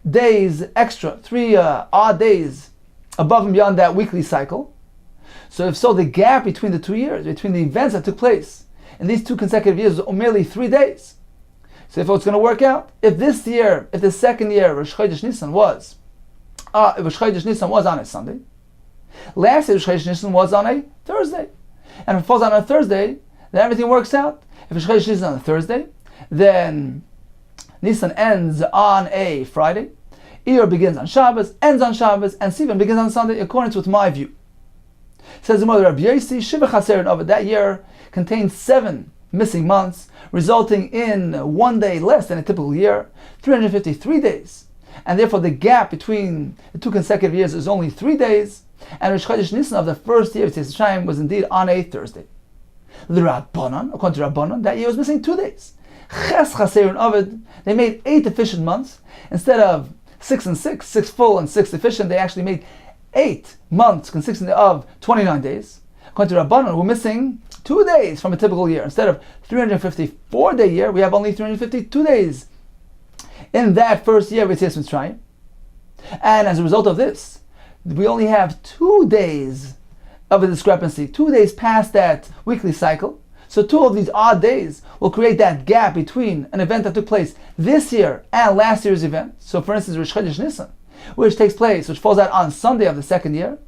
days extra, 3 odd days above and beyond that weekly cycle. So if so, the gap between the 2 years, between the events that took place in these 2 consecutive years, was merely 3 days. So if it's going to work out, if this year, if the second year Rosh Chodesh Nisan was on a Sunday, last year Rosh Chodesh Nisan was on a Thursday, and if it falls on a Thursday, then everything works out. If Rosh Chodesh Nisan is on a Thursday, then Nisan ends on a Friday, Iyar begins on Shabbos, ends on Shabbos, and Sivan begins on Sunday, according to with my view. Says the mother Rabbi Yossi, Shiva Chaser Novid. That year contained 7 missing months, resulting in 1 day less than a typical year, 353 days. And therefore the gap between the 2 consecutive years is only 3 days, and Rosh Chodesh Nisan of the first year of Yetzias Mitzrayim was indeed on a Thursday. The Rabbanon, according to Rabbanon, that year was missing 2 days. Ches Chaser and Ovid, they made 8 deficient months. Instead of 6 and 6, 6 full and 6 deficient, they actually made 8 months consisting of 29 days. According to Rabbanon, we're missing 2 days from a typical year. Instead of 354-day year, we have only 352 days in that first year of Yetzias Mitzrayim. And as a result of this, we only have 2 days of a discrepancy, 2 days past that weekly cycle. So 2 of these odd days will create that gap between an event that took place this year and last year's event. So for instance, Rosh Chodesh Nisan, which falls out on Sunday of the second year.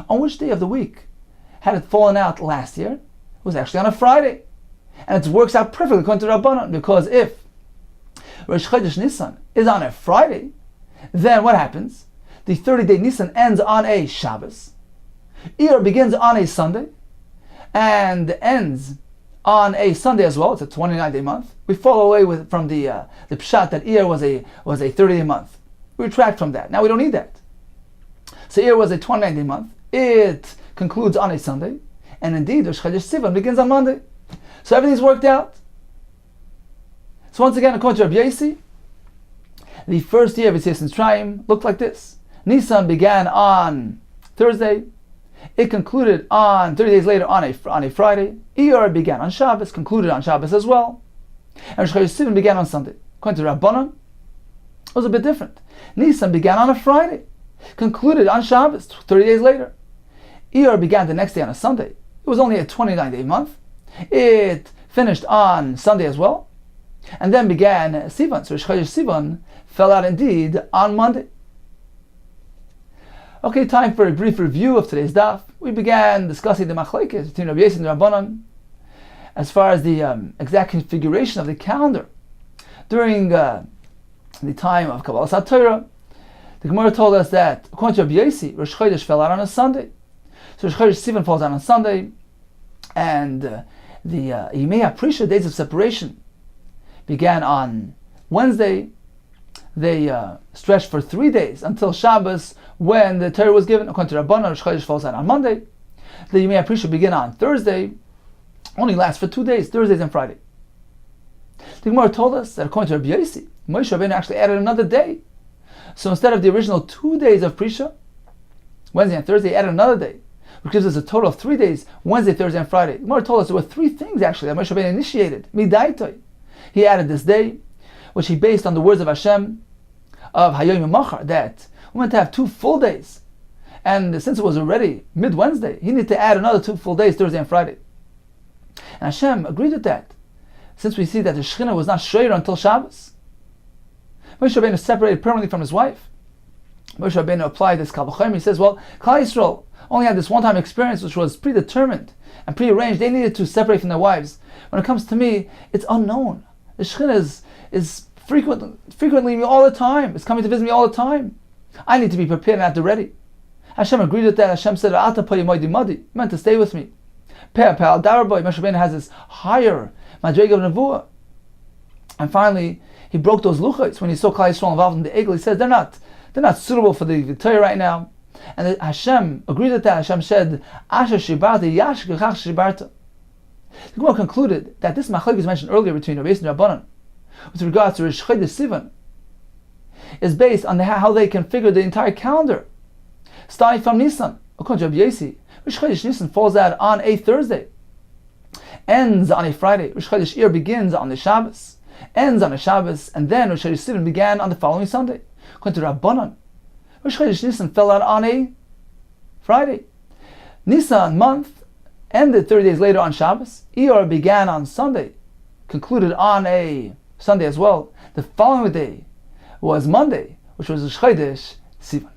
On which day of the week had it fallen out last year? It was actually on a Friday. And it works out perfectly according to Rabbanon, because if Rosh Chodesh Nisan is on a Friday, then what happens? The 30-day Nisan ends on a Shabbos. Iyar begins on a Sunday and ends on a Sunday as well. It's a 29-day month. We fall away from the pshat that Iyar was a 30-day month. We retract from that. Now we don't need that. So Iyar was a 29-day month. It concludes on a Sunday, and indeed Rosh Chodesh Sivan begins on Monday. So everything's worked out. So once again, according to Rabbi Yossi, the first year of Yetzias Mitzrayim looked like this. Nisan began on Thursday. It concluded on 30 days later on a Friday. Iyar began on Shabbos, concluded on Shabbos as well. And Rosh Chodesh Sivan began on Sunday. According to Rabbanon, it was a bit different. Nisan began on a Friday, concluded on Shabbos 30 days later. Iyar began the next day on a Sunday. It was only a 29-day month. It finished on Sunday as well. And then began Sivan. So Rosh Chodesh Sivan fell out indeed on Monday. Okay, time for a brief review of today's daf. We began discussing the machlokes between Rabbi Yossi and Rabbanon as far as the exact configuration of the calendar. During the time of Kabbalas HaTorah, the Gemara told us that according to Rabbi Yossi, Rosh Chodesh fell out on a Sunday. So Rosh Chodesh Sivan falls out on Sunday, and the Yimei HaPrisha, days of separation, began on Wednesday. They stretched for 3 days until Shabbos, when the Torah was given. According to Rabbanan, Rosh Chodesh falls out on Monday. The Yimei HaPrisha begin on Thursday, only lasts for 2 days, Thursdays and Friday. The Gemara told us that according to Rabbi Yossi, Moshe Rabbeinu actually added another day. So instead of the original 2 days of Prisha, Wednesday and Thursday, he added another day, which gives us a total of 3 days, Wednesday, Thursday, and Friday. The Gemara told us there were 3 things actually that Moshe Rabbeinu initiated. Midaitoi. He added this day, which he based on the words of Hashem, of Hayoim Machar, that we meant to have 2 full days. And since it was already mid-Wednesday, he needed to add another 2 full days, Thursday and Friday. And Hashem agreed with that, since we see that the Shekhinah was not Shiur until Shabbos. Moshe Rabbeinu separated permanently from his wife. Moshe Rabbeinu applied this Kal V'chomer. He says, well, Klal Yisrael only had this one-time experience which was predetermined and prearranged. They needed to separate from their wives. When it comes to me, it's unknown. The Shekhinah is frequently all the time. It's coming to visit me all the time. I need to be prepared and at the ready. Hashem agreed with that. Hashem said, He meant to stay with me. Moshe Rabbeinu has this higher madrega of nevuah. And finally, he broke those luchos when he saw Klal Yisrael involved in the egel. He says they're not suitable for the Torah right now. And Hashem agreed with that. Hashem said, Asher shibarta yash gechach shibarta. The Gemara concluded that this machlokes mentioned earlier between Rabbi Yossi and Rabbanan, with regards to Rosh Chodesh Sivan, is based on how they configure the entire calendar. Starting from Nisan, according to Rabbi Yossi, Rosh Chodesh Nisan falls out on a Thursday, ends on a Friday. Rosh Chodesh Iyar begins on the Shabbos, ends on a Shabbos, and then Rosh Chodesh Sivan began on the following Sunday. According to Rabbanan, Rosh Chodesh Nisan fell out on a Friday. Nisan month ended 30 days later on Shabbos. Iyar began on Sunday, concluded on a Sunday as well. The following day was Monday, which was Rosh Chodesh Sivan.